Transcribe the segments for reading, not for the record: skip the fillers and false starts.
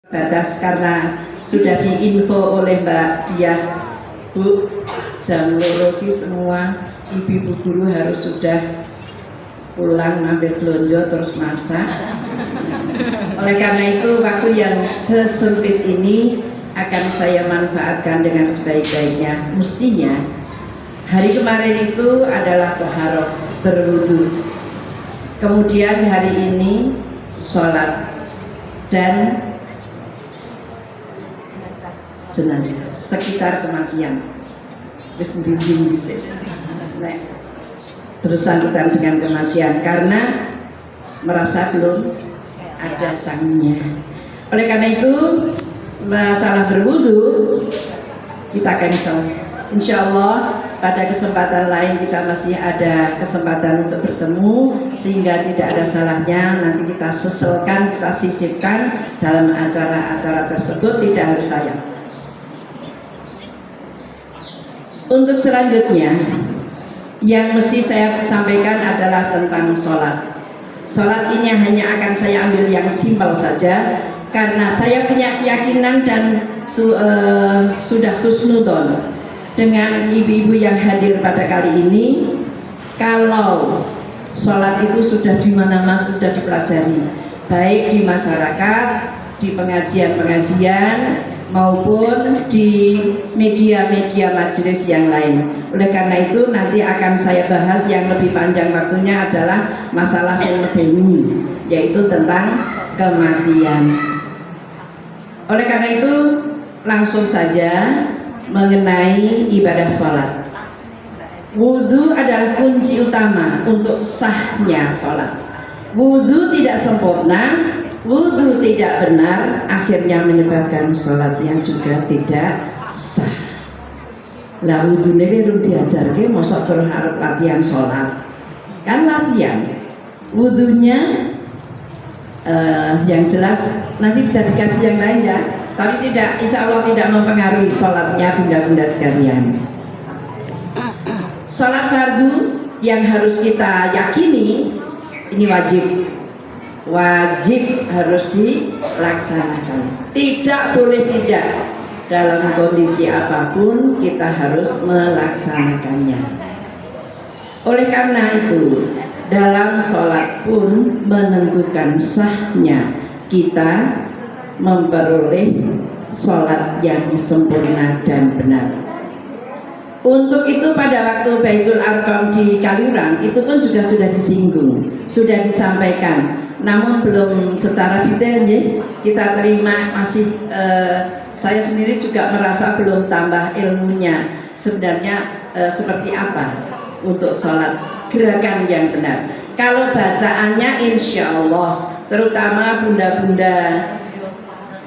batas karena sudah diinfo oleh Mbak Diah, Bu, jam loroki semua ibu-ibu guru harus sudah pulang ngambil belanja terus masak. Oleh karena itu waktu yang sesempit ini akan saya manfaatkan dengan sebaik-baiknya. Mestinya hari kemarin itu adalah toharoh, berwudu, kemudian hari ini sholat dan jenazah sekitar kematian wis ndinding dhisik nek bersangkutan dengan kematian karena merasa belum ada sangnya. Oleh karena itu masalah berwudu kita cancel. Insya Allah pada kesempatan lain kita masih ada kesempatan untuk bertemu, sehingga tidak ada salahnya nanti kita seselkan, kita sisipkan dalam acara-acara tersebut, tidak harus saya. Untuk selanjutnya yang mesti saya sampaikan adalah tentang sholat. Sholat ini hanya akan saya ambil yang simpel saja karena saya punya keyakinan dan sudah husnudon dengan ibu-ibu yang hadir pada kali ini. Kalau sholat itu sudah di mana-mana sudah dipelajari, baik di masyarakat, di pengajian-pengajian maupun di media-media majelis yang lain. Oleh karena itu nanti akan saya bahas yang lebih panjang waktunya adalah masalah selebeni, yaitu tentang kematian. Oleh karena itu langsung saja mengenai ibadah sholat. Wudhu adalah kunci utama untuk sahnya sholat. Wudhu tidak sempurna, wudhu tidak benar, akhirnya menyebabkan sholatnya juga tidak sah. Lah wudhu ini belum diajarke, mosok terus harus latihan sholat. Kan latihan. Wudhunya yang jelas nanti bisa dikaji yang lain ya. Tapi tidak, insya Allah tidak mempengaruhi sholatnya bunda-bunda sekalian. Sholat fardu yang harus kita yakini ini wajib harus dilaksanakan. Tidak boleh tidak, dalam kondisi apapun kita harus melaksanakannya. Oleh karena itu dalam sholat pun menentukan sahnya kita memperoleh sholat yang sempurna dan benar. Untuk itu pada waktu Baitul Arqam di Kaliurang itu pun juga sudah disinggung, sudah disampaikan, namun belum secara detail ya. Kita terima masih saya sendiri juga merasa belum tambah ilmunya sebenarnya seperti apa untuk sholat gerakan yang benar. Kalau bacaannya insya Allah, terutama bunda-bunda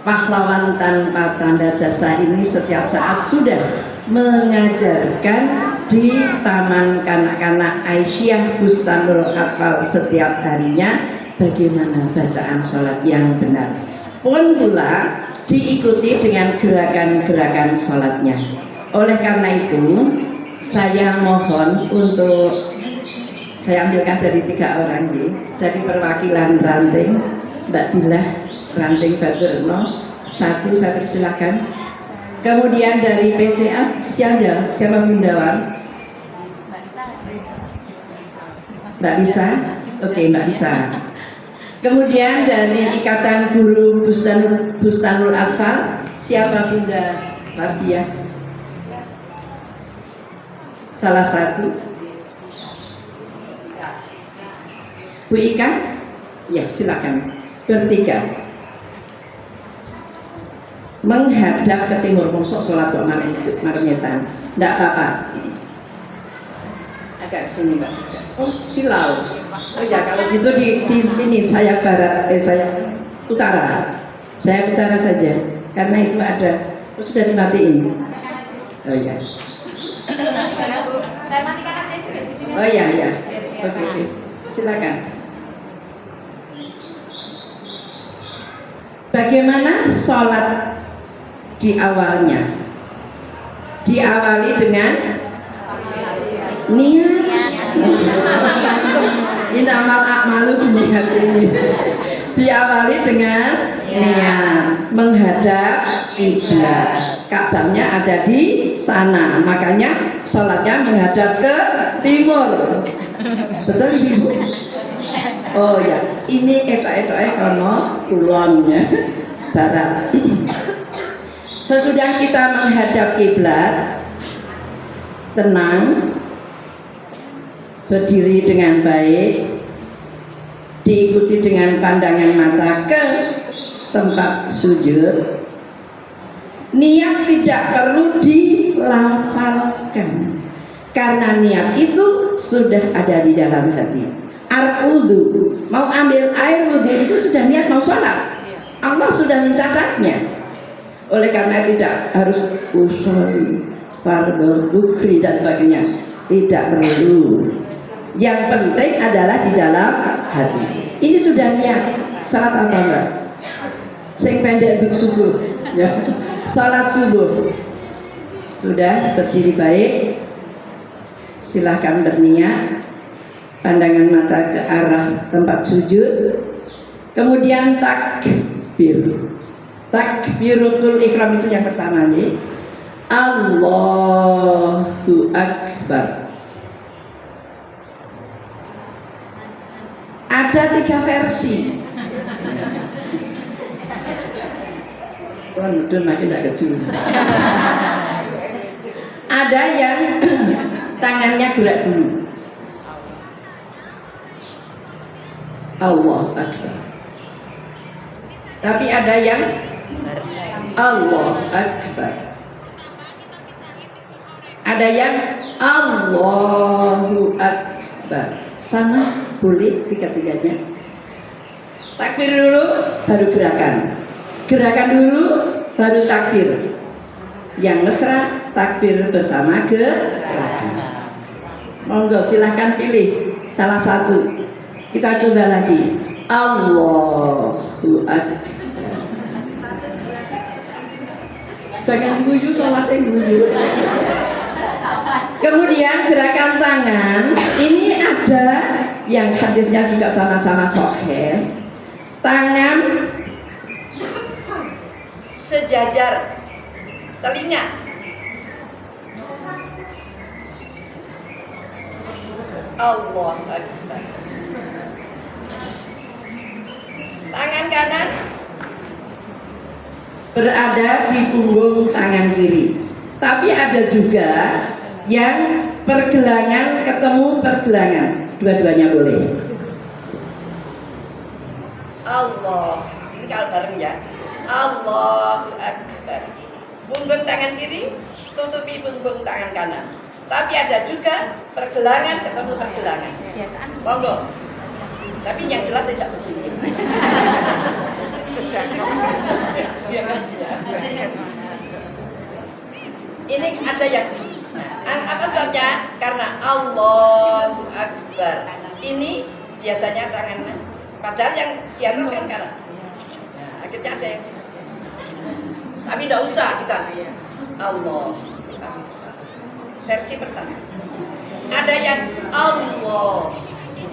pahlawan tanpa tanda jasa ini setiap saat sudah mengajarkan di Taman Kanak-kanak Aisyah Bustanul Atfal setiap harinya bagaimana bacaan sholat yang benar. Pun pula diikuti dengan gerakan-gerakan sholatnya. Oleh karena itu saya mohon untuk saya ambilkan dari 3 orang ini, dari perwakilan ranting Mbak Dilah Ranting Baturno 1, saya persilakan. Kemudian dari PCA siapa bundawan? Mbak Bisa. Oke, Mbak Bisa. Kemudian dari Ikatan Guru Bustanul Atfal siapa Bunda Mardiah? Salah satu. Bu Ika? Ya, silakan. Bertiga. Menghadap ke timur, mosok sholat kok marnyetan. Enggak apa-apa. Agak sini Mbak. Oh, silau. Oh ya, kalau gitu di sini saya barat, saya utara. Saya utara saja, karena itu ada. Oh, sudah dimatiin. Oh ya. Saya matikan aja juga di sini. Oh ya, ya. Oke. Silakan. Bagaimana sholat di awalnya? Diawali dengan niat. Ini amal akmalu niat ini. Diawali dengan niat menghadap kiblat. Ka'bahnya ada di sana, makanya sholatnya menghadap ke timur. Betul Ibu? Oh ya, ini etok-etoknya kono kulonnya barat. Sesudah kita menghadap kiblat, tenang, berdiri dengan baik, diikuti dengan pandangan mata ke tempat sujud. Niat tidak perlu dilafalkan karena niat itu sudah ada di dalam hati. Ar-wudu, mau ambil air wudu itu sudah niat mau sholat. Allah sudah mencatatnya. Oleh karena tidak harus usul, fardhu, dzikri dan sebagainya. Tidak perlu. Yang penting adalah di dalam hati. Ini sudah niat. Salat apa enggak? Sing pendek untuk subuh. Ya. Salat subuh. Sudah berdiri baik. Silahkan berniat. Pandangan mata ke arah tempat sujud. Kemudian takbir. Takbiratul ihram itu yang pertama nih. Allahu Akbar. Ada 3 versi. Waduh, makin tidak kecil. Ada yang tangannya gerak dulu. Allah Akbar. Tapi ada yang Allah Akbar. Ada yang Allahu Akbar. Sama boleh tiga-tiganya. Takbir dulu baru gerakan. Gerakan dulu baru takbir. Yang mesra takbir bersama gerakan. Monggo silahkan pilih salah satu. Kita coba lagi. Allahu Akbar. Jangan guyu sholatnya guyu. Kemudian gerakan tangan ini ada yang hadisnya juga sama-sama sahih. Tangan sejajar telinga. Allah Akbar. Tangan kanan berada di punggung tangan kiri. Tapi ada juga yang pergelangan ketemu pergelangan, dua-duanya boleh. Allah, ini kalau bareng ya. Allahu Akbar. Punggung tangan kiri tutupi punggung tangan kanan. Tapi ada juga pergelangan ketemu pergelangan. Monggo. Tapi yang jelas tidak begini. Ini ada yang apa sebabnya? Karena Allahu Akbar. Ini biasanya tangannya, padahal yang di atas kan kanan. Nah, akhirnya ada yang tapi tidak usah kita Allah. Versi pertama. Ada yang Allah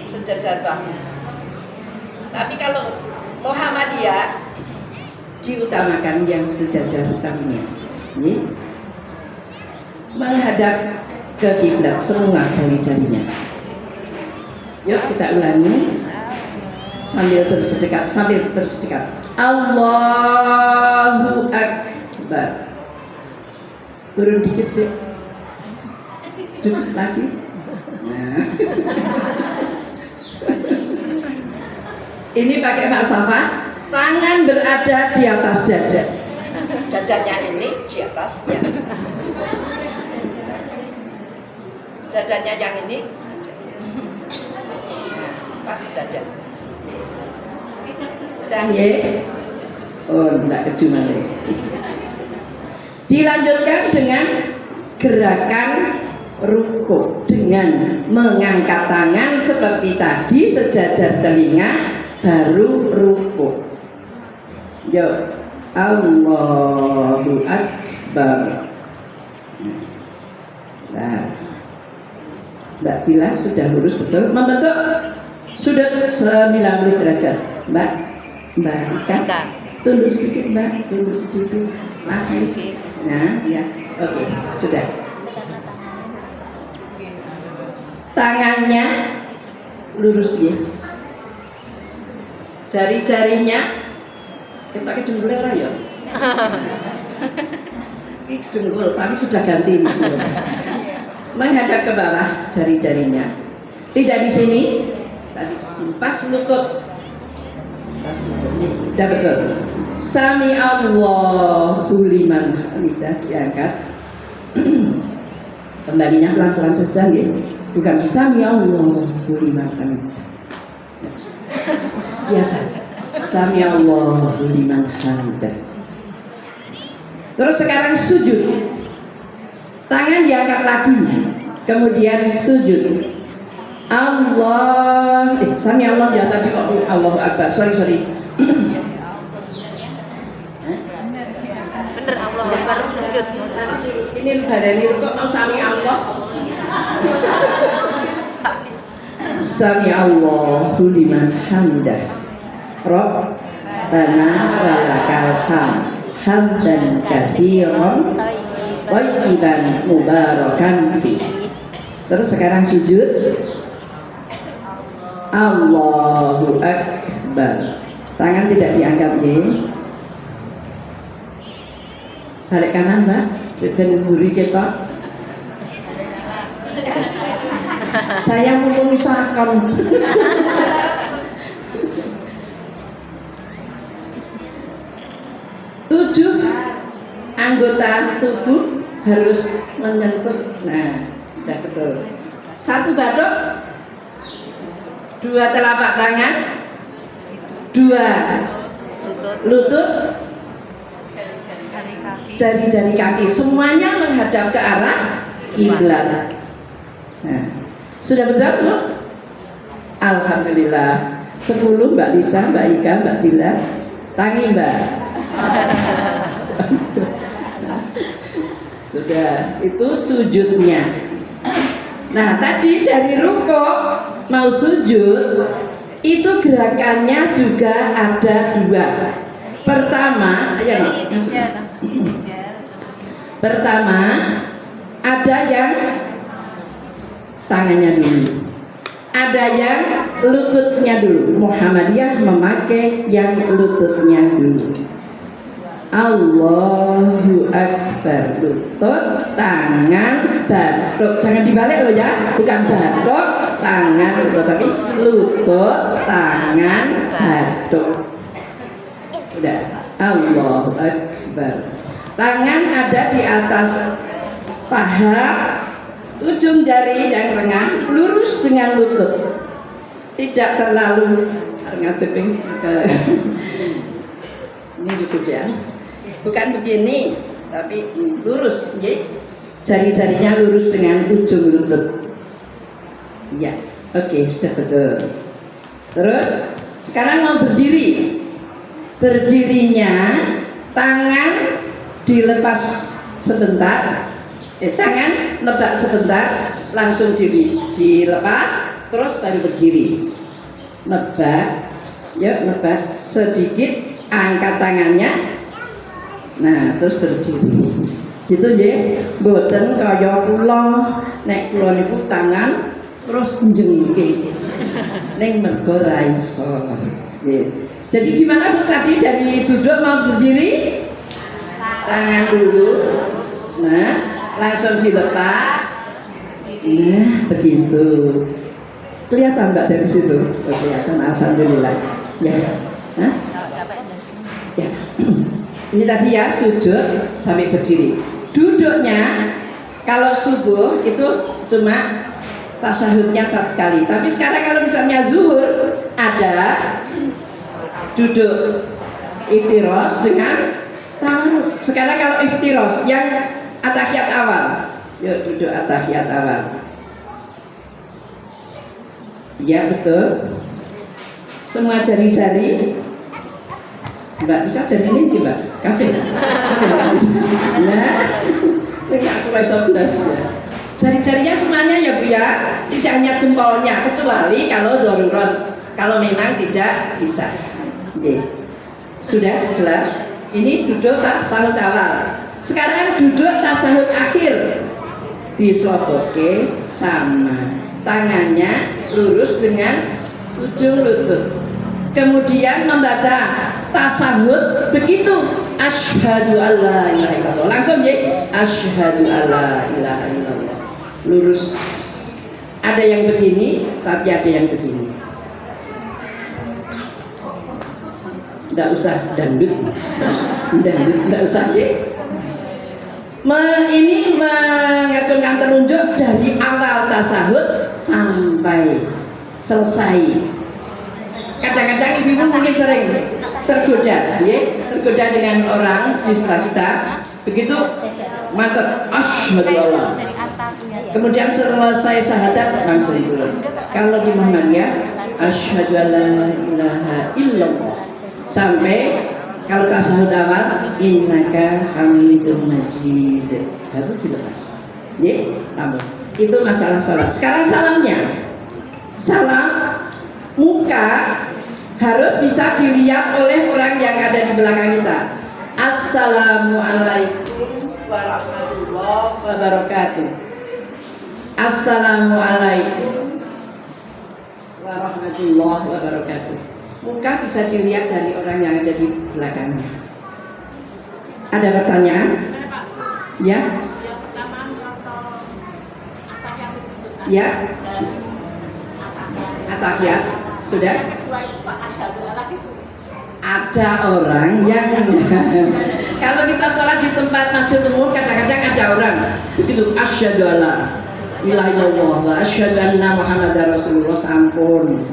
sejajar bahu. Tapi kalau Muhammadiyah diutamakan yang sejajar talinya. Ini menghadap ke kiblat semua jari-jarinya. Yuk kita ulangi sambil bersedekat. Allahu Akbar. Turun dikit deh. Duduk lagi. Nah. Ini pakai falsafah. Tangan berada di atas dada. Dadanya ini di atasnya. Dadanya yang ini pas dada. Sudah ya? Oh, enggak kecuma lagi. Dilanjutkan dengan gerakan rukuk dengan mengangkat tangan seperti tadi sejajar telinga baru rukuk. Yo, Allahu Akbar. Nah, Mbak Tila sudah lurus betul, membentuk sudut 90 derajat. Mbak Ika Tunduk sedikit Mbak, tunduk sedikit lagi. Nah, ya, oke, sudah. Tangannya lurus ya. Jari-jarinya kita dengkul ora ya. Ini dengkul, tapi sudah ganti menghadap ke bawah jari-jarinya. Tidak di sini, tapi di sini. Pas lutut. Sudah betul. Sami Allahu liman hamidah diangkat. Kembalinya pelan-pelan saja ya. Bukan sami Allahu liman hamidah. Biasa. Sami Allahu liman hamidah. Terus sekarang sujud. Tangan diangkat lagi. Kemudian sujud. Allah, sami Allah di atas kok Allahu Akbar. Sorry. Bener Allahu Akbar sujud. Ini dari kok mau sami Allah. Sami Allahu liman hamidah. Rabbana walakal hamd. Hamdan katsiran thayyiban mubarakan fi. Terus sekarang sujud. Allahu Akbar. Tangan tidak diangkat ya. Balik kanan Mbak. Ben mburi kita. Saya mau misahkan. Tujuh anggota tubuh harus menyentuh. Nah, sudah betul. Satu batuk, dua telapak tangan, dua lutut, jari-jari kaki, semuanya menghadap ke arah kiblat. Nah, sudah betul belum? Alhamdulillah. 10 Mbak Lisa, Mbak Ika, Mbak Dila. Tangi Mbak. Sudah, itu sujudnya. Nah, tadi dari rukuk mau sujud itu gerakannya juga ada dua. Pertama, pertama ada yang tangannya dulu, ada yang lututnya dulu. Muhammadiyah memakai yang lututnya dulu. Allahu Akbar, lutut, tangan, batuk. Jangan dibalik loh ya, bukan batuk, tangan, lutut, tapi lutut, tangan, batuk. Udah, Allahu Akbar. Tangan ada di atas paha, ujung jari yang tengah lurus dengan lutut, tidak terlalu ngadepin juga. Ini gitu ya. Bukan begini, tapi lurus, ya. Jari-jarinya lurus dengan ujung lutut. Ya, oke, sudah betul. Terus sekarang mau berdiri. Berdirinya tangan dilepas sebentar, tangan nebak sebentar, langsung dilepas, terus baru berdiri. Nebak, ya nebak sedikit, angkat tangannya. Nah, terus berdiri. Gitu ya. Mboten kaya kula, nek kula niku tangan terus njengke. Ning mergo ra iso. Jadi gimana Bu tadi dari duduk mau berdiri? Tangan dulu. Nah, langsung dilepas. Nah, begitu. Kelihatan Mbak dari situ? Kelihatan, alhamdulillah. Ya. Hah? Ya. Ini tadi ya sujud sampai berdiri. Duduknya kalau subuh itu cuma tasyahudnya 1 kali. Tapi sekarang kalau misalnya zuhur ada duduk iftiros dengan tangan. Sekarang kalau iftiros yang atahiyat awal, yuk duduk atahiyat awal. Ya betul. Semua jari-jari. Mbak bisa jari ini Mbak? Kafe? Nah, ini aku rasa belas ya. Jari-jarinya semuanya ya Bu ya. Tidak hanya jempolnya, kecuali kalau darurat. Kalau memang tidak bisa. Oke. Sudah jelas? Ini duduk tasahud awal. Sekarang duduk tasahud akhir. Disoboke sama. Tangannya lurus dengan ujung lutut. Kemudian membaca tasahud begitu. Asyhadu alla ilaha illallah. Langsung ya. Asyhadu alla ilaha illallah. Lurus. Ada yang begini, tapi ada yang begini. Tidak usah dangdut, tidak usah ya. Ini mengacungkan telunjuk dari awal tasahud sampai selesai. Kadang-kadang ibu mungkin sering tergoda, ya, tergoda dengan orang di sebelah kita. Begitu mantap, asyhadu alla. Kemudian selesai syahadat langsung turun. Kalau di Muhammadiyah, asyhadu alla ilaha illallah. Sampai kalau tasahud awal, innaka hamidum majid, baru dilepas. Ya, tambah. Itu masalah sholat. Sekarang salamnya. Salam muka harus bisa dilihat oleh orang yang ada di belakang kita. Assalamualaikum warahmatullahi wabarakatuh. Assalamualaikum warahmatullahi wabarakatuh. Muka bisa dilihat dari orang yang ada di belakangnya. Ada pertanyaan? Ya? Ya? Atahiyat? Sudah? Ada orang yang kalau kita sholat di tempat masjid umum, kadang-kadang ada orang begitu, asyhadu alla ilaha illallah wa asyhadu anna muhammadar rasulullah, sampun.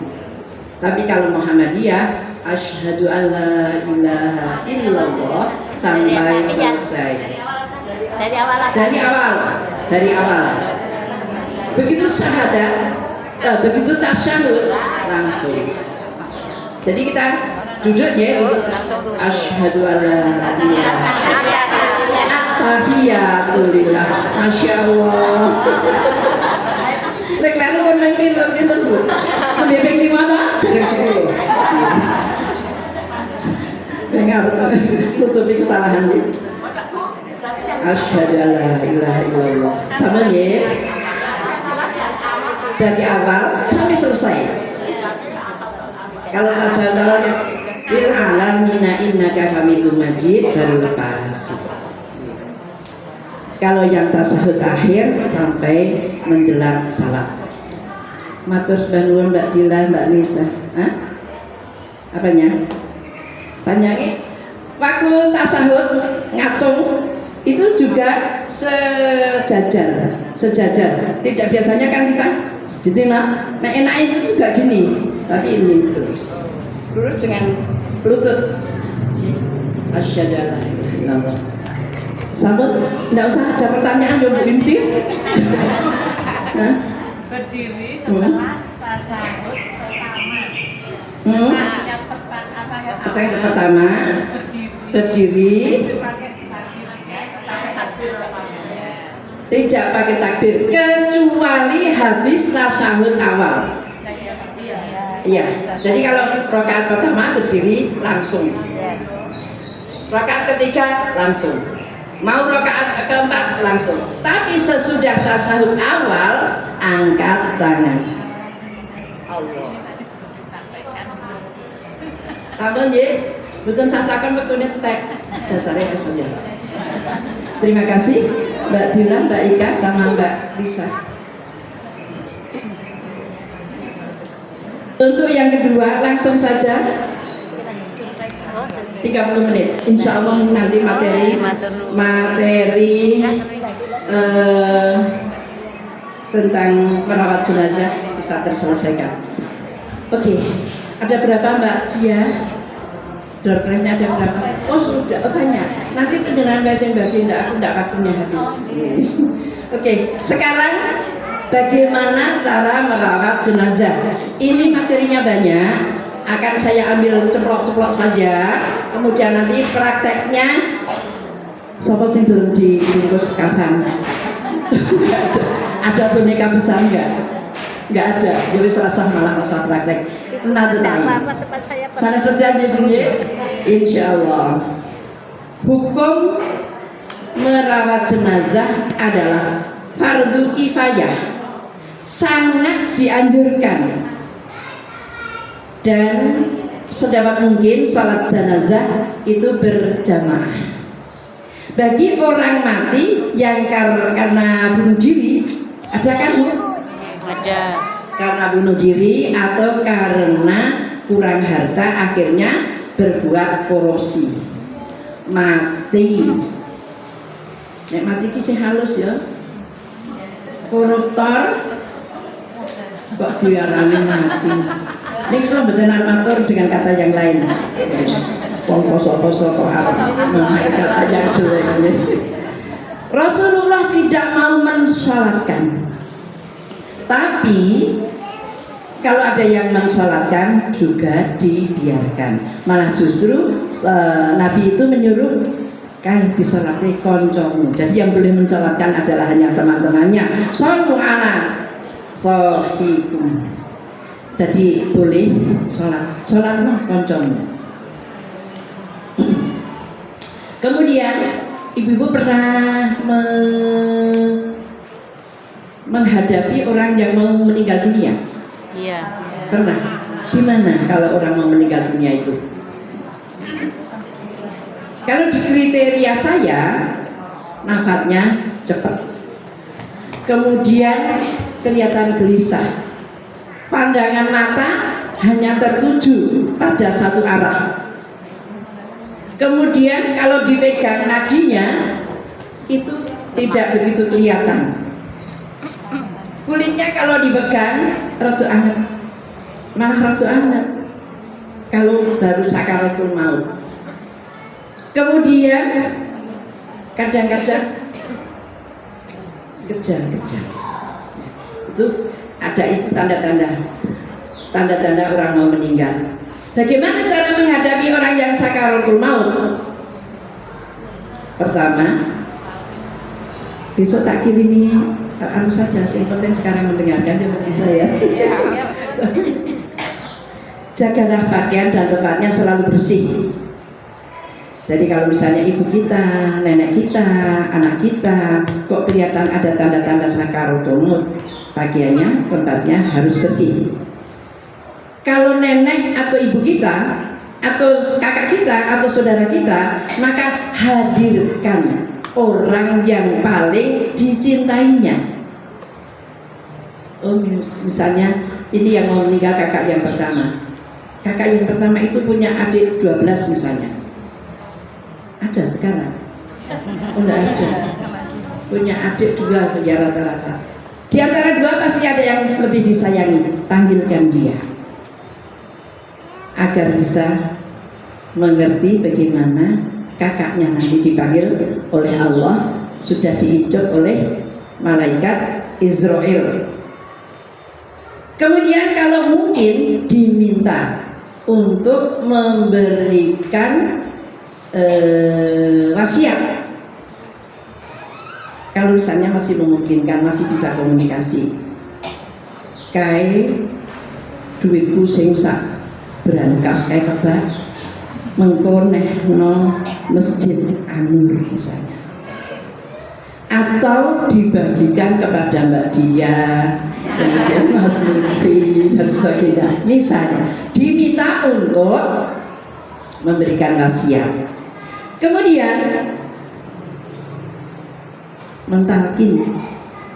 Tapi kalau Muhammadiyah, asyhadu alla ilaha illallah sampai selesai. Dari awal. Begitu syahadat, begitu tasyahud langsung. Jadi kita duduk ya, duduk asyhadu alla ilaha at-tahiyatulillah. Masya Allah. Lek lalu kon nang pinter Bu. Pembimbing 5 ta? Dari 10. Dengar nutupi kesalahan ini. Asyhadu alla ilaha illallah. Sama ya. Dari awal sampai selesai. Kalau tasawuf awalnya bil alamina innaka hamidum majid baru lepas. Kalau yang tasahud akhir sampai menjelang salam. Matur nuwun Mbak Dila, Mbak Nisa. Hah? Apanya? Panjangnya? Waktu tasahud ngacung itu juga sejajar. Tidak biasanya kan kita jadi nah enaknya itu juga gini, tapi ini lurus dengan lutut. Asyhadu alla ilaha illallah. Sahabat, tidak usah ada pertanyaan yang inti. Nah, berdiri setelah tasahud pertama. Yang pertama berdiri. Tidak pakai takbir kecuali habis tasahud awal. Iya. Jadi kalau rakaat pertama berdiri langsung. Rakaat ketiga langsung. Mau rakaat keempat langsung. Tapi sesudah tasahud awal angkat tangan. Allah. Tambah ya, betul sasakan betul tek. Dasarnya saja. Terima kasih Mbak Dila, Mbak Ika, sama Mbak Lisa. Untuk yang kedua langsung saja 30 menit. Insya Allah nanti materi tentang merawat jenazah bisa terselesaikan. Oke, ada berapa Mbak Dia? Doorpressnya ada berapa? Oh sudah, banyak. Nanti penjelasan bahasa bagi aku tidak waktunya habis. Oke, sekarang bagaimana cara merawat jenazah? Ini materinya banyak. Akan saya ambil ceplok-ceplok saja. Kemudian nanti prakteknya. Sopo sing belum dibungkus kafan? Ada boneka besar enggak? Enggak ada. Jadi serasa malah rasa praktek. Nah, sana saja di Insya Allah. Hukum merawat jenazah adalah fardu kifayah, sangat dianjurkan, dan sedapat mungkin sholat jenazah itu berjamaah. Bagi orang mati yang karena bunuh diri, ada kan Bu? Ada. Karena bunuh diri atau karena kurang harta akhirnya berbuat korupsi, mati. Nek mati ki sih halus ya. Koruptor kok diarani mati. Ini kalau betul armatur dengan kata yang lain. Wong poso-poso kok memakai kata yang jelek ini. Rasulullah tidak mau mensalatkan. Tapi kalau ada yang mensalatkan juga dibiarkan. Malah justru Nabi itu menyuruh kain disolati koncomu. Jadi yang boleh mensalatkan adalah hanya teman-temannya. Sallu ala sahikum. Jadi boleh sholat no koncomu. Kemudian ibu-ibu pernah menghadapi orang yang mau meninggal dunia? Iya. Pernah. Gimana kalau orang mau meninggal dunia itu? Kalau di kriteria saya, nafatnya cepat, kemudian kelihatan gelisah, pandangan mata hanya tertuju pada satu arah. Kemudian kalau dipegang nadinya itu tidak begitu kelihatan. Kulitnya kalau dipegang rada anget, malah rada anget kalau baru sakaratul maut. Kemudian kadang-kadang kejang-kejang. Itu ada, itu tanda-tanda orang mau meninggal. Bagaimana cara menghadapi orang yang sakaratul maut? Pertama, besok tak kirimi anu saja, yang penting sekarang mendengarkan ya bagi saya. Jagalah pakaian dan tempatnya selalu bersih. Jadi kalau misalnya ibu kita, nenek kita, anak kita kok kelihatan ada tanda-tanda sakaratul maut, pakaiannya, tempatnya harus bersih. Kalau nenek atau ibu kita, atau kakak kita, atau saudara kita, maka hadirkan orang yang paling dicintainya. Oh, misalnya ini yang mau meninggal kakak yang pertama. Kakak yang pertama itu punya adik 12 misalnya. Ada sekarang? Oh, enggak ada. Punya adik 2 ya rata-rata. Di antara 2 pasti ada yang lebih disayangi. Panggilkan dia agar bisa mengerti bagaimana kakaknya nanti dipanggil oleh Allah, sudah diijab oleh malaikat Israel. Kemudian kalau mungkin diminta untuk memberikan wasiat. Kalau misalnya masih memungkinkan, masih bisa komunikasi. Kae duitku sing sak berangkas kayak kebak mengkoneh no masjid Anur misalnya, atau dibagikan kepada Mbak Dia, kemudian Mas Lutfi dan sebagainya. Misalnya diminta untuk memberikan wasiat. Kemudian mentalkin,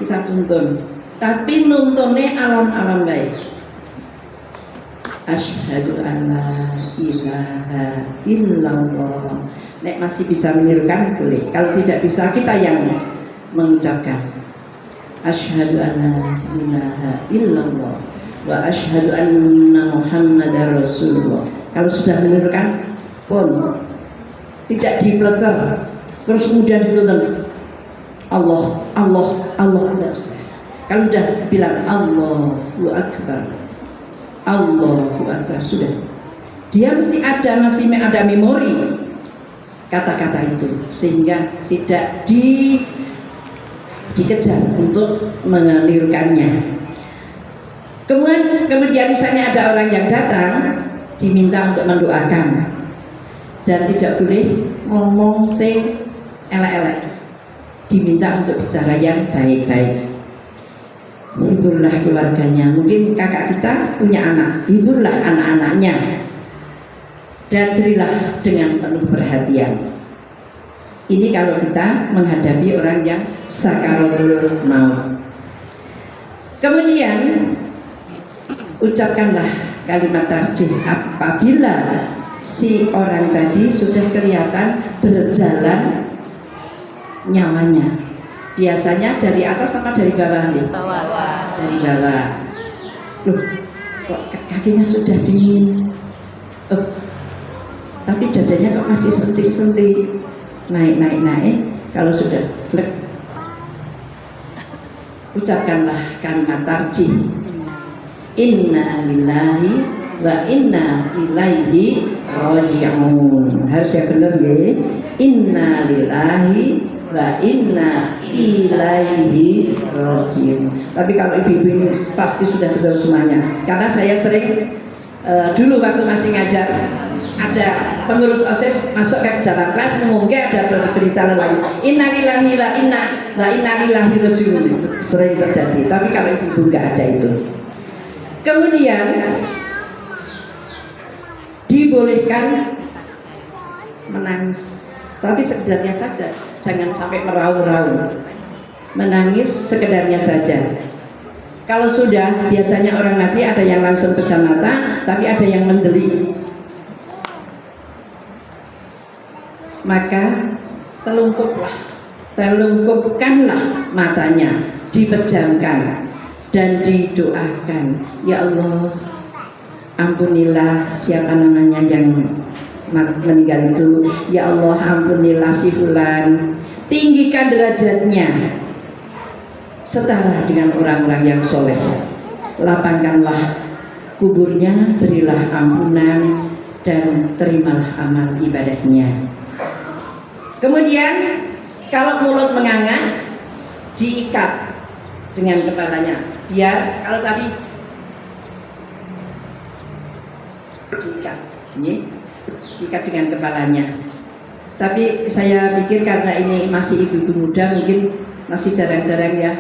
kita tuntun, tapi nuntunnya alon-alon baik. Asyhadu an la ilaha illallah. Nek masih bisa menirukan boleh. Kalau tidak bisa kita yang mengucapkan. Asyhadu an la ilaha illallah wa asyhadu anna Muhammadar Rasulullah. Kalau sudah menirukan pun tidak dipleter, terus kemudian dituntun Allah, Allah, Allah. Kalau sudah bilang Allahu Akbar, Allahu Akbar, sudah. Dia masih ada memori kata-kata itu, sehingga tidak dikejar untuk menirukannya. Kemudian misalnya ada orang yang datang diminta untuk mendoakan. dan tidak boleh ngomong sing elek-elek, diminta untuk bicara yang baik-baik. Hiburlah keluarganya, mungkin kakak kita punya anak, hiburlah anak-anaknya dan berilah dengan penuh perhatian. Ini kalau kita menghadapi orang yang sakaratul maut. Kemudian ucapkanlah kalimat tarjih apabila si orang tadi sudah kelihatan berjalan nyawanya. Biasanya dari atas sama dari bawah nih? Bawah. Dari bawah. Loh, kok kakinya sudah dingin? Oh, tapi dadanya kok masih sentik-sentik, naik. Kalau sudah flek, ucapkanlah kalimat tarjih, inna lillahi wa inna ilaihi raji'un. Harus ya benar ya, inna lillahi wa inna ilaihi raji'un. Tapi kalau ibu-ibu ini pasti sudah betul semuanya, karena saya sering dulu waktu masih ngajar, ada pengurus OSIS masuk ke dalam kelas ngomongnya ada berita lagi inna lillahi wa inna ilaihi raji'un. Itu sering terjadi, tapi kalau ibu-ibu nggak ada itu. Kemudian dibolehkan menangis, tapi sekedarnya saja, jangan sampai meraung-raung. Menangis sekedarnya saja. Kalau sudah, biasanya orang mati ada yang langsung pejam mata, tapi ada yang mendelik. Maka telungkupkanlah matanya, dipejamkan dan didoakan, ya Allah, ampunilah siapa namanya yang meninggal itu, ya Allah ampunilah si fulan, tinggikan derajatnya setara dengan orang-orang yang soleh, lapangkanlah kuburnya, berilah ampunan dan terimalah amal ibadahnya. Kemudian kalau mulut menganga, diikat dengan kepalanya, biar kalau tadi diikat dengan kepalanya. Tapi saya pikir karena ini masih ibu-ibu muda, mungkin masih jarang-jarang ya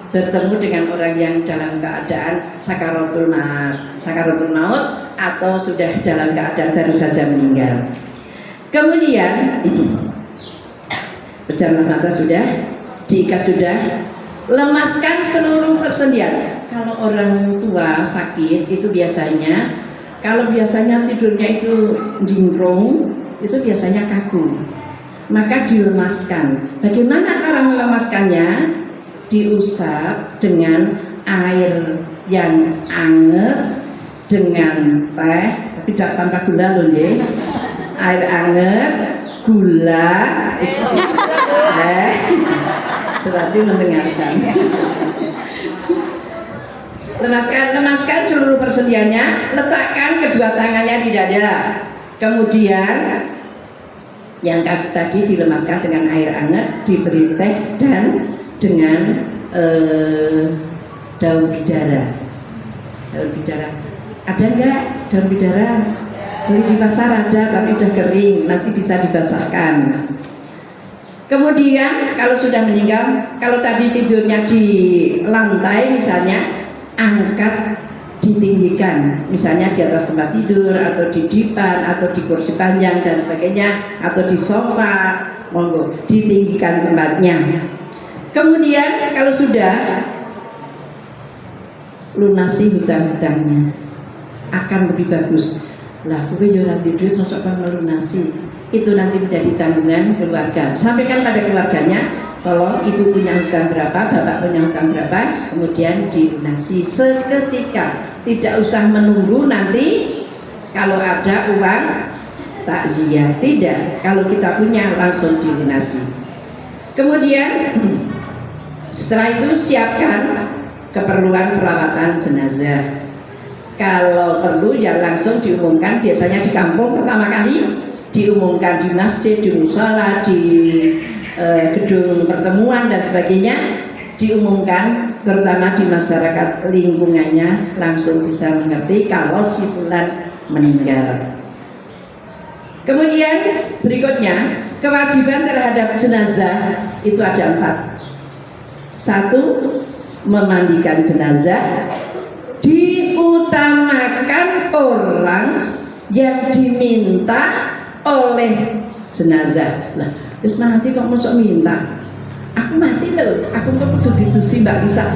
bertemu dengan orang yang dalam keadaan sakaratul maut atau sudah dalam keadaan baru saja meninggal. Kemudian pejamlah mata sudah, diikat sudah, lemaskan seluruh persendian. Kalau orang tua sakit itu biasanya, kalau biasanya tidurnya itu jingkrung, itu biasanya kaku, maka dilemaskan. Bagaimana cara melemaskannya? Diusap dengan air yang anget dengan teh, tapi tidak tanpa gula loh ya. Air anget, gula, berarti mendengarkan. Lemaskan seluruh persendiannya, letakkan kedua tangannya di dada. Kemudian yang tadi dilemaskan dengan air hangat, diberi teh dan dengan daun bidara. Daun bidara. Ada enggak daun bidara? Beli di pasar ada, tapi udah kering, nanti bisa dibasahkan. Kemudian kalau sudah meninggal, kalau tadi tidurnya di lantai misalnya, angkat, ditinggikan, misalnya di atas tempat tidur atau di dipan atau di kursi panjang dan sebagainya, atau di sofa, monggo ditinggikan tempatnya. Kemudian kalau sudah, lunasi hutang-hutangnya, akan lebih bagus. Lah, gue jualan tidur masuk kan melunasi, itu nanti menjadi tanggungan keluarga. Sampaikan pada keluarganya, tolong ibu punya hutang berapa, bapak punya hutang berapa, kemudian dilunasi seketika, tidak usah menunggu nanti kalau ada uang takziah, tidak, kalau kita punya langsung dilunasi. Kemudian setelah itu siapkan keperluan perawatan jenazah. Kalau perlu ya langsung diumumkan, biasanya di kampung pertama kali diumumkan di masjid, di mushola, di gedung pertemuan dan sebagainya, diumumkan terutama di masyarakat lingkungannya, langsung bisa mengerti kalau si fulan meninggal. Kemudian berikutnya, kewajiban terhadap jenazah itu ada 4. 1. Memandikan jenazah, diutamakan orang yang diminta oleh jenazah. Lah, wis mati kok mosok minta. Aku mati loh, aku kok kudu ditusi Mbak Lisa.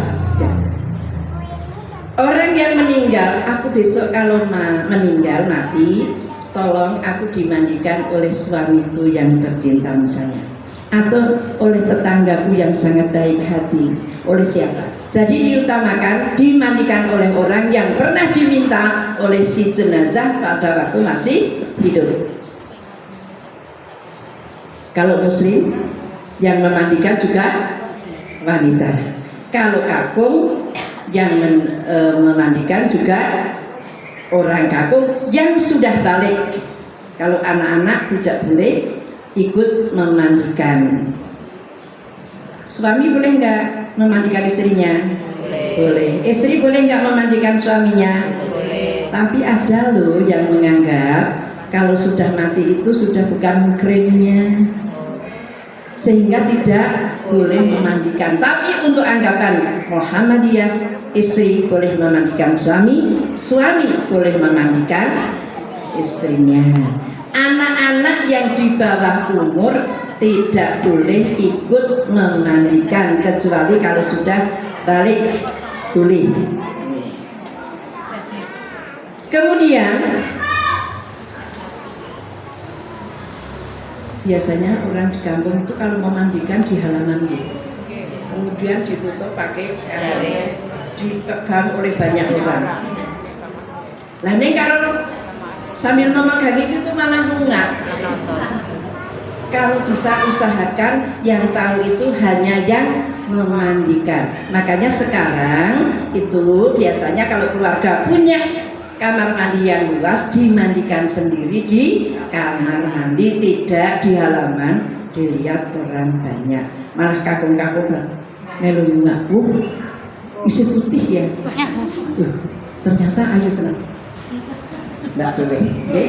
Orang yang meninggal, aku besok kalau meninggal mati, tolong aku dimandikan oleh suamiku yang tercinta misalnya, atau oleh tetanggaku yang sangat baik hati, oleh siapa. Jadi diutamakan dimandikan oleh orang yang pernah diminta oleh si jenazah pada waktu masih hidup. Kalau muslim, yang memandikan juga wanita. Kalau kakung, yang memandikan juga orang kakung yang sudah balik. Kalau anak-anak tidak boleh ikut memandikan. Suami boleh nggak memandikan istrinya? Boleh. Istri boleh nggak memandikan suaminya? Boleh. Tapi ada loh yang menganggap kalau sudah mati itu sudah bukan mukrimnya, sehingga tidak boleh memandikan. Tapi untuk anggapan Muhammadiyah, istri boleh memandikan suami, suami boleh memandikan istrinya. Anak-anak yang di bawah umur tidak boleh ikut memandikan kecuali kalau sudah balik boleh. Kemudian biasanya orang di kampung itu kalau memandikan di halaman gitu, kemudian ditutup pakai dipegang oleh banyak orang. Nah ini kalau sambil memegang itu malah nunggak. Kalau bisa usahakan yang tahu itu hanya yang memandikan. Makanya sekarang itu biasanya kalau keluarga punya kamar mandi yang luas, dimandikan sendiri di kamar mandi, tidak di halaman dilihat orang banyak. Malah kakung-kakung melu nggak, isi putih ya, ternyata ayo tenang, nggak boleh. Okay?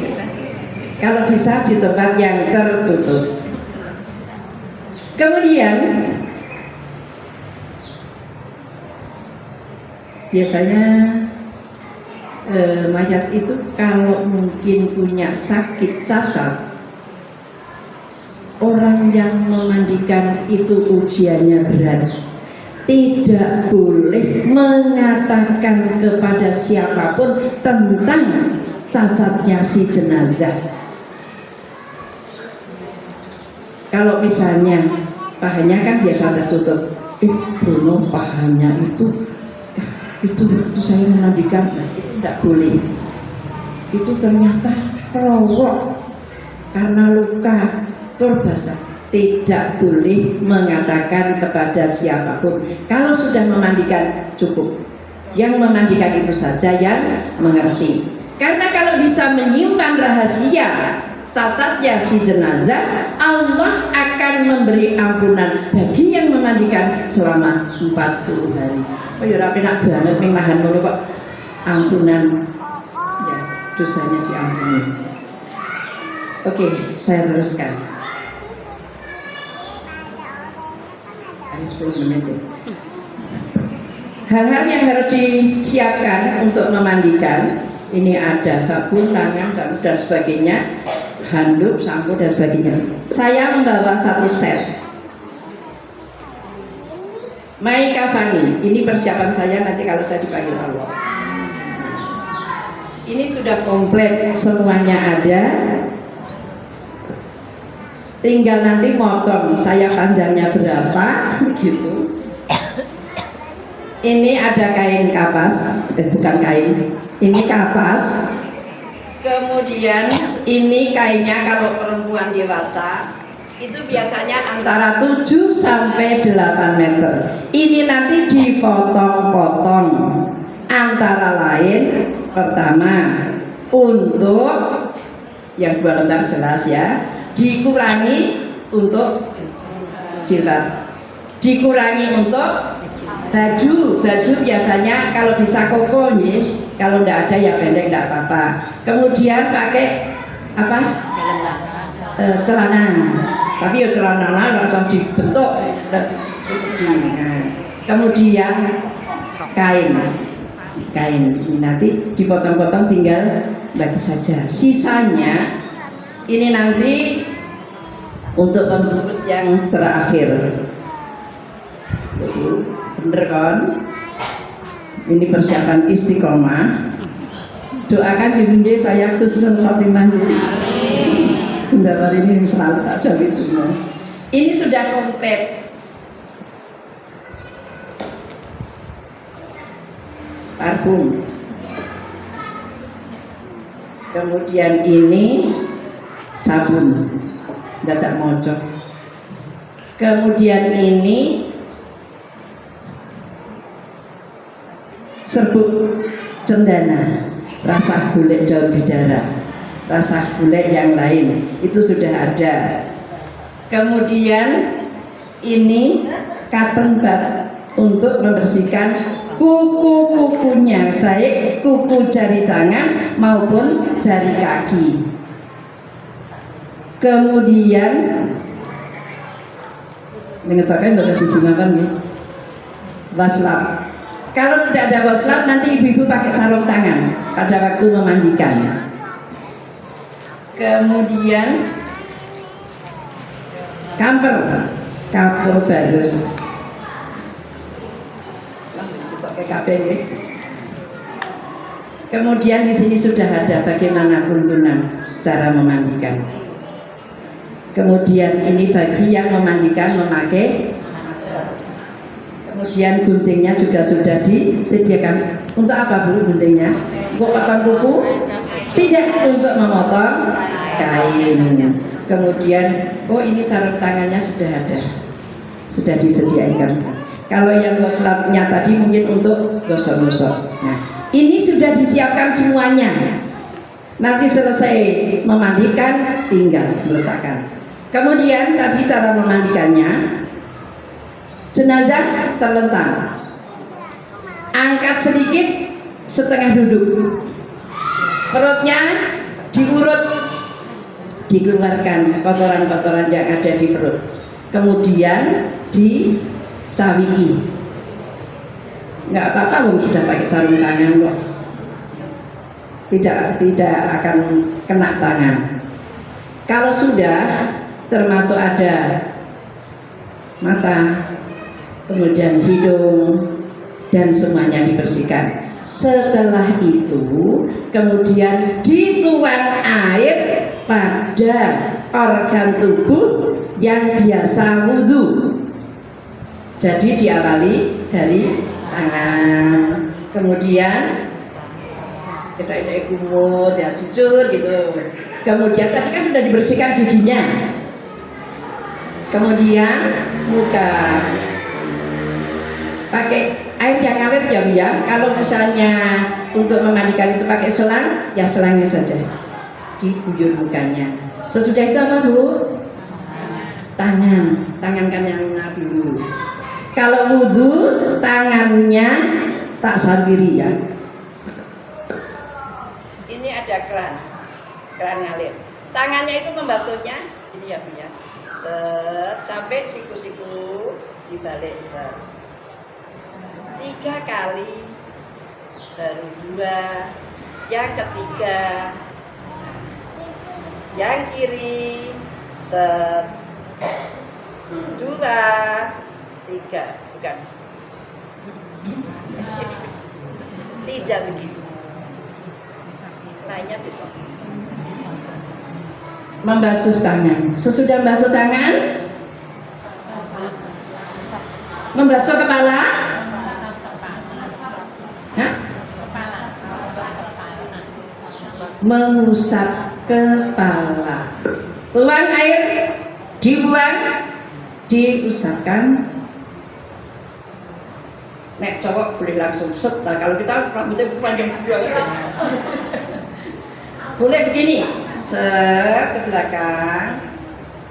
Kalau bisa di tempat yang tertutup. Kemudian biasanya mayat itu kalau mungkin punya sakit cacat, orang yang memandikan itu ujiannya berat, tidak boleh mengatakan kepada siapapun tentang cacatnya si jenazah. Kalau misalnya pahanya kan biasa tertutup, Bruno pahanya itu waktu saya memandikan, nah itu tidak boleh. Itu ternyata rawok karena luka terbasah. Tidak boleh mengatakan kepada siapapun. Kalau sudah memandikan cukup. Yang memandikan itu saja yang mengerti. Karena kalau bisa menyimpan rahasia cacatnya si jenazah, Allah akan memberi ampunan bagi yang memandikan selama 40 hari. Oh ya rapi nak banget ning lahan ngono kok ampunan ya, dosanya diampuni. Oke, saya teruskan. Ini 10 menit ya. Hal-hal yang harus disiapkan untuk memandikan, ini ada sabun tangan dan sebagainya, handuk, sampo dan sebagainya. Saya membawa 1 set. Mai kafani, ini persiapan saya nanti kalau saya dipanggil Allah. Ini sudah komplit, semuanya ada. Tinggal nanti motong, saya panjangnya berapa, gitu. Ini ada kain kapas, bukan kain, ini kapas. Kemudian ini kainnya kalau perempuan dewasa itu biasanya antara 7 sampai 8 meter. Ini nanti dipotong-potong. Antara lain, pertama untuk yang 2 lembar jelas ya, dikurangi untuk jilbab, dikurangi untuk Baju biasanya kalau bisa koko nih, kalau tidak ada ya pendek tidak apa-apa. Kemudian pakai apa? Celana. Tapi ya celana langsung dibentuk dan nah. Kemudian kain. Ini nanti dipotong-potong tinggal bagi saja. Sisanya ini nanti untuk pembungkus yang terakhir. Bener kan? Ini persiapan istiqomah. Doakan ibunda saya husnul khotimah. Bunda hari ini selalu tak jadi dulu. Ini sudah komplit. Parfum. Kemudian ini sabun. Dadak mojok. Kemudian ini serbuk cendana, rasa gulai daun bidara, rasa gulai yang lain itu sudah ada. Kemudian ini cotton bud untuk membersihkan kuku-kukunya, baik kuku jari tangan maupun jari kaki. Kemudian mengatakan bahwa siji makan nih waslap. Kalau tidak ada waslap nanti ibu-ibu pakai sarung tangan pada waktu memandikan. Kemudian kapur barus. Kemudian di sini sudah ada bagaimana tuntunan cara memandikan. Kemudian ini bagi yang memandikan memakai. Kemudian guntingnya juga sudah disediakan. Untuk apa Bu guntingnya? Untuk potong kuku? Tidak, untuk memotong kain. Kemudian, oh ini sarung tangannya sudah ada, sudah disediakan. Kalau yang waslapnya tadi mungkin untuk gosok-gosok. Nah, ini sudah disiapkan semuanya. Nanti selesai memandikan, tinggal meletakkan. Kemudian tadi cara memandikannya. Jenazah terlentang, angkat sedikit setengah duduk, perutnya diurut, dikeluarkan kotoran-kotoran yang ada di perut, kemudian dicawiki. Nggak apa-apa, sudah pakai sarung tangan kok, tidak akan kena tangan. Kalau sudah termasuk ada mata, kemudian hidung dan semuanya dibersihkan. Setelah itu kemudian dituang air pada organ tubuh yang biasa wudhu. Jadi diawali dari tangan, kemudian kita kumur, ya cucur gitu. Kemudian tadi kan sudah dibersihkan giginya. Kemudian muka. Pakai air yang ngalir ya Bu ya. Kalau misalnya untuk memandikan itu pakai selang, ya selangnya saja dikujur mukanya. Sesudah itu apa Bu? Tangan kan yang dulu. Kalau wudhu tangannya tak sendiri ya. Ini ada keran ngalir. Tangannya itu membasuhnya ini ya Bu ya. Sampai siku-siku dibalik 3 kali, baru 2, yang ketiga, yang kiri 2, 3, bukan, tidak begitu, lainnya besok. Membasuh tangan, sesudah membasuh tangan, membasuh kepala. Mengusap kepala, tuang air, dibuang, diusapkan. Nek cowok boleh langsung set, kalau kita rambutnya panjang banget. Boleh begini, set ke belakang,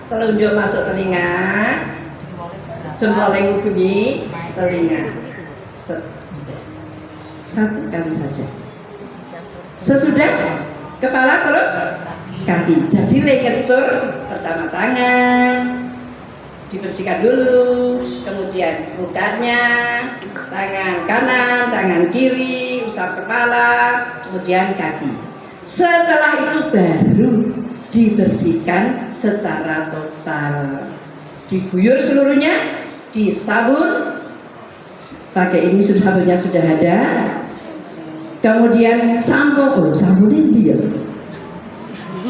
telunjuk masuk telinga, jempol ngubungi telinga. Sudah. Satu kali saja. Sesudah kepala terus kaki. Jadi ngecur pertama tangan dibersihkan dulu, kemudian mukanya, tangan kanan, tangan kiri, usap kepala, kemudian kaki. Setelah itu baru dibersihkan secara total, diguyur seluruhnya, disabun. Pakai ini sabunnya sudah ada. Kemudian sampo, sabun ini ya.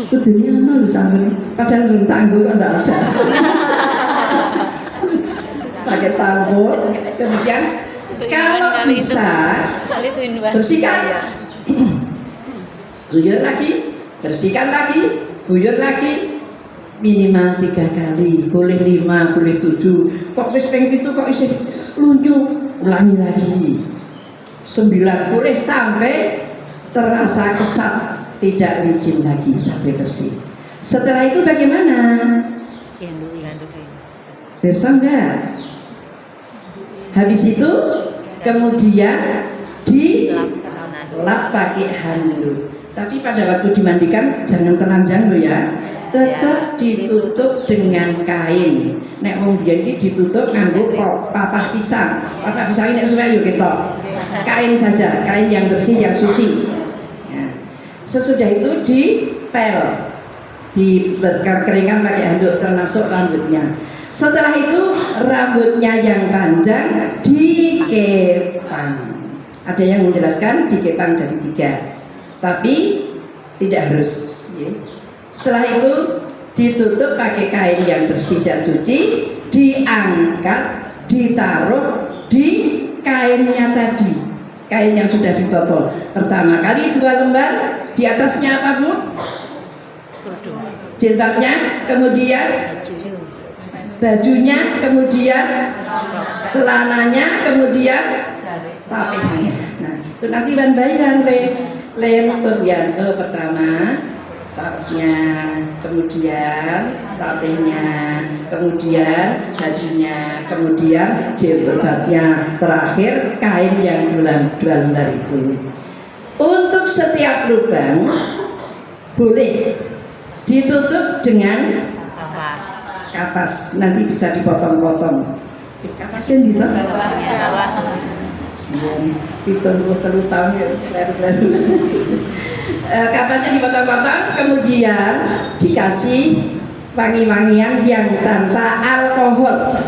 Kudunya mana sabun? Padahal belum tangguh kok enggak ada. Pakai sabun, kemudian kalau bisa bersihkan, guyur lagi, bersihkan lagi, guyur lagi, minimal 3 kali, boleh 5, boleh 7. Kok wis ping 7 kok isih lunyu, ulangi lagi. 9 boleh sampai terasa kesat, tidak licin lagi sampai bersih. Setelah itu bagaimana? Bersih enggak? Habis itu kemudian dilap pakai handuk. Tapi pada waktu dimandikan jangan telanjang loh ya. Tetap ditutup dengan kain. Nek wong biyen iki ditutup nganggo papah pisang. Papah pisang ini suwe yo ketok. Kain saja, kain yang bersih, yang suci. Ya. Sesudah itu dipel, dikeringkan pakai handuk termasuk rambutnya. Setelah itu rambutnya yang panjang dikepang. Ada yang menjelaskan dikepang jadi 3, tapi tidak harus. Ya. Setelah itu ditutup pakai kain yang bersih dan suci, diangkat, ditaruh di kainnya tadi, kain yang sudah ditotol. Pertama kali 2 lembar, di atasnya apa Bu? Jilbabnya, kemudian bajunya, kemudian celananya, kemudian tapehnya. Nah, itu nanti ban-ban lentur ya. Pertama tapehnya, kemudian tapehnya, kemudian bajunya, kemudian jilbabnya, terakhir kain yang 2 lembar itu. Untuk setiap lubang boleh ditutup dengan kapas, nanti bisa dipotong-potong. Kapasnya di bawah. Hitung 30 tahun ya, baru-baru. Kapasnya dipotong-potong, kemudian dikasih wangi-wangian yang tanpa alkohol.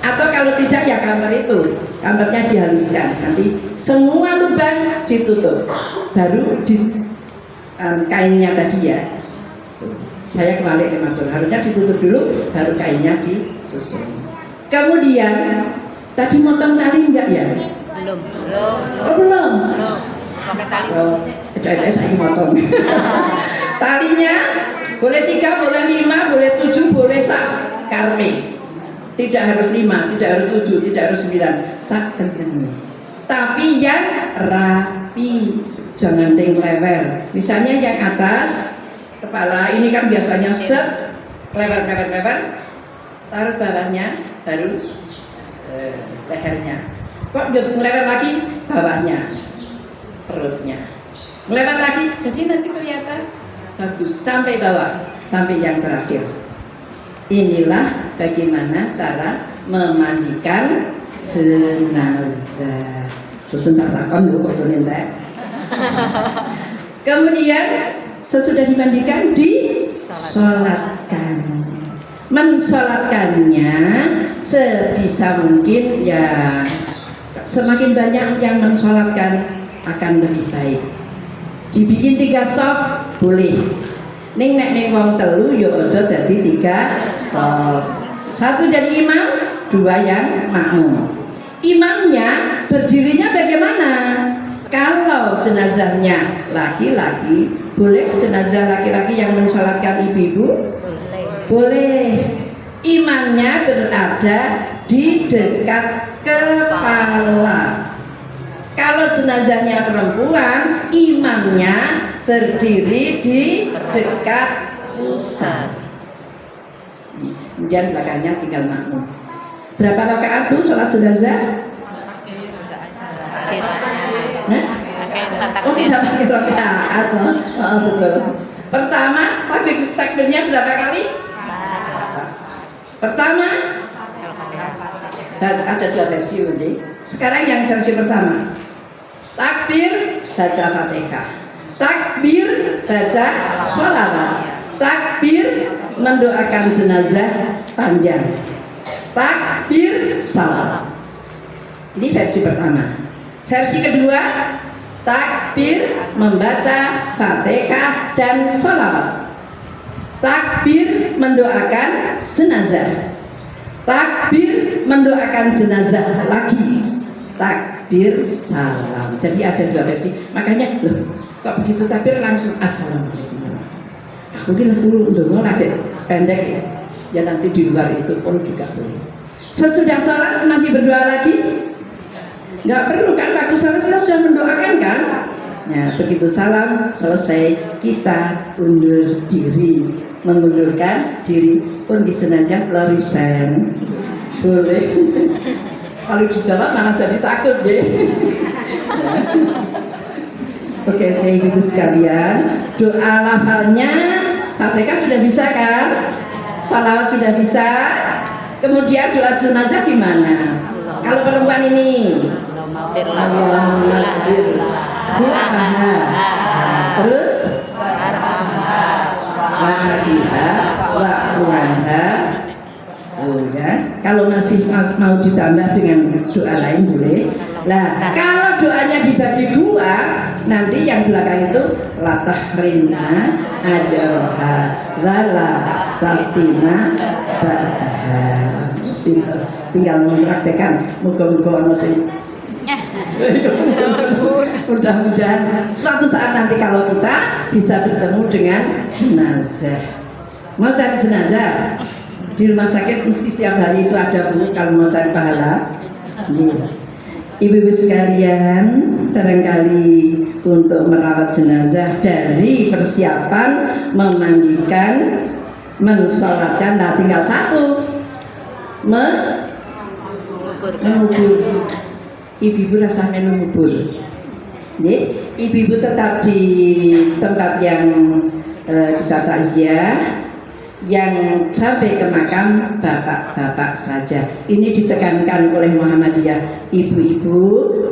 Atau kalau tidak ya kamar itu, kamarnya dihaluskan. Nanti semua lubang ditutup, baru di kainnya tadi ya. Saya kembali ke matur, harusnya ditutup dulu, baru kainnya disusun. Kemudian tadi motong tali enggak ya? Belum. Oh belum. Pakai tali. Oh, ada saya motong. Talinya boleh 3, boleh 5, boleh 7, boleh sak karme. Tidak harus 5, tidak harus 7, tidak harus 9, sak kencengnya. Tapi yang rapi, jangan lewer. Misalnya yang atas kepala ini kan biasanya set lebar, taruh bawahnya, baru lehernya. Kok melebar lagi bawahnya, perutnya melebar lagi, jadi nanti kelihatan bagus sampai bawah, sampai yang terakhir. Inilah bagaimana cara memandikan jenazah. Terus tak takon lho kok teh. Kemudian sesudah dimandikan disolatkan. Mensolatkannya sebisa mungkin ya, semakin banyak yang mensolatkan akan lebih baik. Dibikin 3 shaf boleh. Ning nek ning wong telu yo aja dadi 3 shaf. 1 jadi imam, 2 yang makmum. Imamnya berdirinya bagaimana? Kalau jenazahnya laki-laki, boleh jenazah laki-laki yang mensolatkan ibu-ibu? Boleh. Imamnya berada di dekat kepala. Kalau jenazahnya perempuan, imamnya berdiri di dekat pusat. Kemudian belakangnya tinggal makmum. Berapa rakaat Bu sholat jenazah? Oh tidak pakai rakaat. Oh, betul. Pertama takbirnya berapa kali? Pertama ada dua versi ini. Sekarang yang versi pertama. Takbir baca Fatihah. Takbir baca sholawat. Takbir mendoakan jenazah panjang. Takbir salam. Ini versi pertama. Versi kedua, takbir membaca Fatihah dan sholawat. Takbir mendoakan jenazah. Takbir mendoakan jenazah lagi. Takbir salam. Jadi ada dua versi. Makanya loh, kok begitu takbir langsung assalamualaikum. Aku kira dulu untuk lagi pendek ya. Ya nanti di luar itu pun juga boleh. Sesudah sholat masih berdoa lagi? Nggak perlu kan, waktu sholat kita sudah mendoakan kan? Ya begitu salam selesai kita undur diri, mengundurkan diri pun di jenazah lorisen boleh. Kalau dijawab malah jadi takut deh. Oke, ibu sekalian, doa lafalnya Fatihah sudah bisa kan? Sholawat sudah bisa. Kemudian doa jenazah gimana? Kalau perempuan ini, Allahumma firlaha, terus wa'afiha wa'fu'anha. Oh ya, kalau masih mau ditambah dengan doa lain boleh. Nah, kalau doanya dibagi dua, nanti yang belakang itu la tahrimna ajroha wala taftina ba'daha. Tinggal mempraktekan, muka-muka ono sing mudah-mudahan suatu saat nanti kalau kita bisa bertemu dengan jenazah. Mau cari jenazah di rumah sakit mesti setiap hari itu ada Bu kalau mau cari pahala. Ibu-ibu sekalian, barangkali untuk merawat jenazah dari persiapan memandikan, mensolatkan, nah tinggal satu mengubur. Ibu-ibu rasa mengubur. Ibu-ibu tetap di tempat yang kita takziah, yang sampai ke makam bapak-bapak saja. Ini ditekankan oleh Muhammadiyah. Ibu-ibu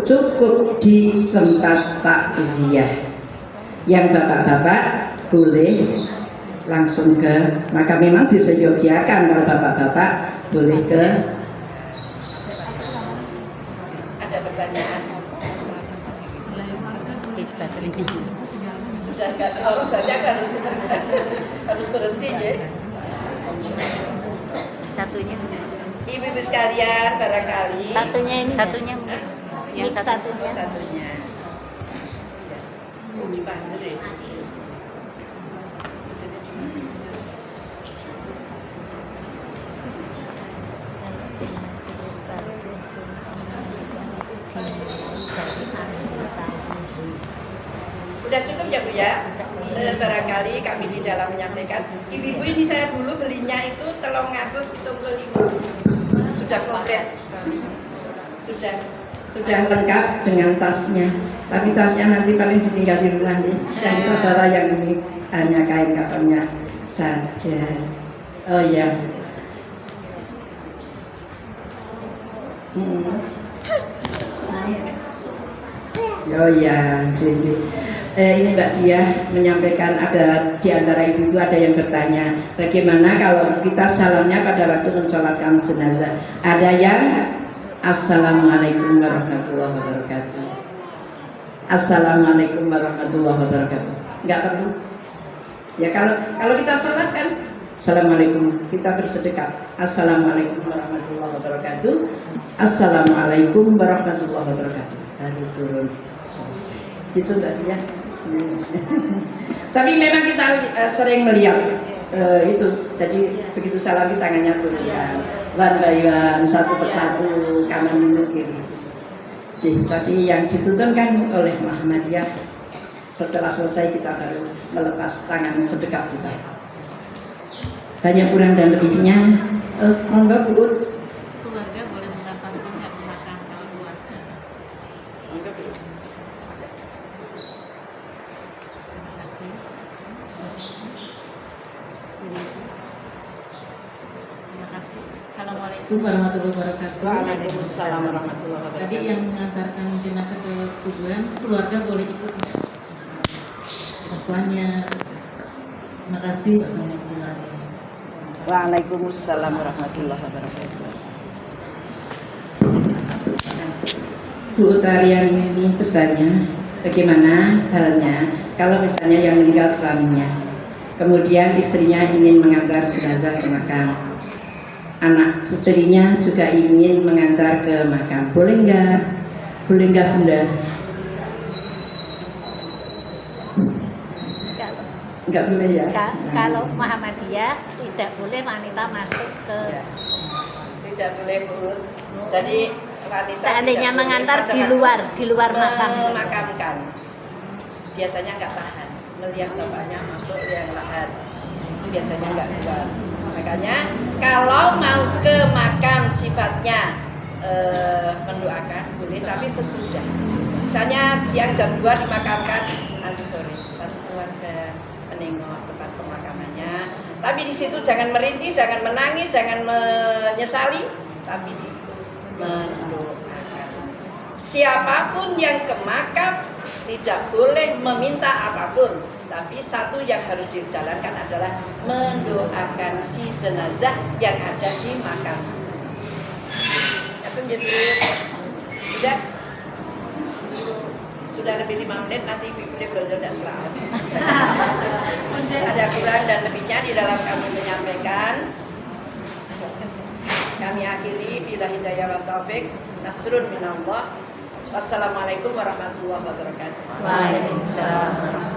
cukup di tempat takziah. Yang bapak-bapak boleh langsung ke makam. Memang disediakan kalau bapak-bapak boleh ke. Ada pertanyaan? Sudah nggak harus saja harus berhenti ya. Satunya Ibu-ibu sekalian, barangkali satunya ini satunya yang satunya satunya. Dibantu deh. Udah cukup ya Bu ya? Barangkali kami di dalam menyampaikan, ibu-ibu ini saya dulu belinya itu 375. Sudah komplit. Sudah lengkap dengan tasnya. Tapi tasnya nanti paling ditinggal di rumah nih. Dan kita bawa yang ini hanya kain kafannya saja. Oh ya. Oh ya, jadi ini Mbak Diah menyampaikan ada di antara ibu-ibu ada yang bertanya bagaimana kalau kita salamnya pada waktu mensolatkan jenazah. Ada yang Assalamualaikum warahmatullahi wabarakatuh. Assalamualaikum warahmatullahi wabarakatuh. Enggak perlu. Ya kalau kita sholat kan Assalamualaikum, kita bersedekap. Assalamualaikum warahmatullahi wabarakatuh. Assalamualaikum warahmatullahi wabarakatuh. Baru turun selesai. Gitu Mbak Diah. Tapi memang kita sering melihat itu. Jadi begitu salam di tangannya turun ya. One by one, satu persatu, kanan dulu kiri. Tapi yang dituntunkan oleh Muhammadiyah, setelah selesai kita baru melepas tangan sedekap kita. Banyak kurang dan lebihnya, monggo Bu. keluarga boleh mengantarkan nggak ke makam kalau keluarga. Assalamualaikum warahmatullahi wabarakatuh. Waalaikumsalam warahmatullahi wabarakatuh. Tadi yang mengantarkan jenazah ke kuburan, keluarga boleh ikut nggak? Orang tuanya. Terima kasih. Wassalamualaikum warahmatullahi wabarakatuh. Waalaikumsalam warahmatullahi wabarakatuh. Bu Utarian ini bertanya, bagaimana halnya kalau misalnya yang meninggal suaminya, kemudian istrinya ingin mengantar jenazah ke makam, anak putrinya juga ingin mengantar ke makam, boleh nggak? Boleh nggak Bunda? Nggak boleh ya? Kalau Muhammadiyah tidak boleh wanita masuk ke Tidak boleh Bu. Jadi wanita seandainya tidak boleh mengantar pada di luar makam. memakamkan. Biasanya nggak tahan melihat bapaknya masuk yang lahat. Itu biasanya nggak keluar. Makanya kalau mau ke makam sifatnya mendoakan boleh, tapi sesudah. Misalnya siang jam 2 dimakamkan, nanti sore satu keluarga menengok tempat pemakamannya. Tapi di situ jangan merintih, jangan menangis, jangan menyesali, tapi di situ mendoakan. Siapapun yang ke makam tidak boleh meminta apapun, tapi satu yang harus dijalankan adalah mendoakan si jenazah yang ada di makam. Itu jadi sudah lebih 5 menit, nanti boleh belajar tidak selamat. Ada kurang dan lebihnya di dalam kami menyampaikan. Kami akhiri bila hidayah wa taufik nasrun minallah. Wassalamualaikum warahmatullahi wabarakatuh. Waalaikumsalam.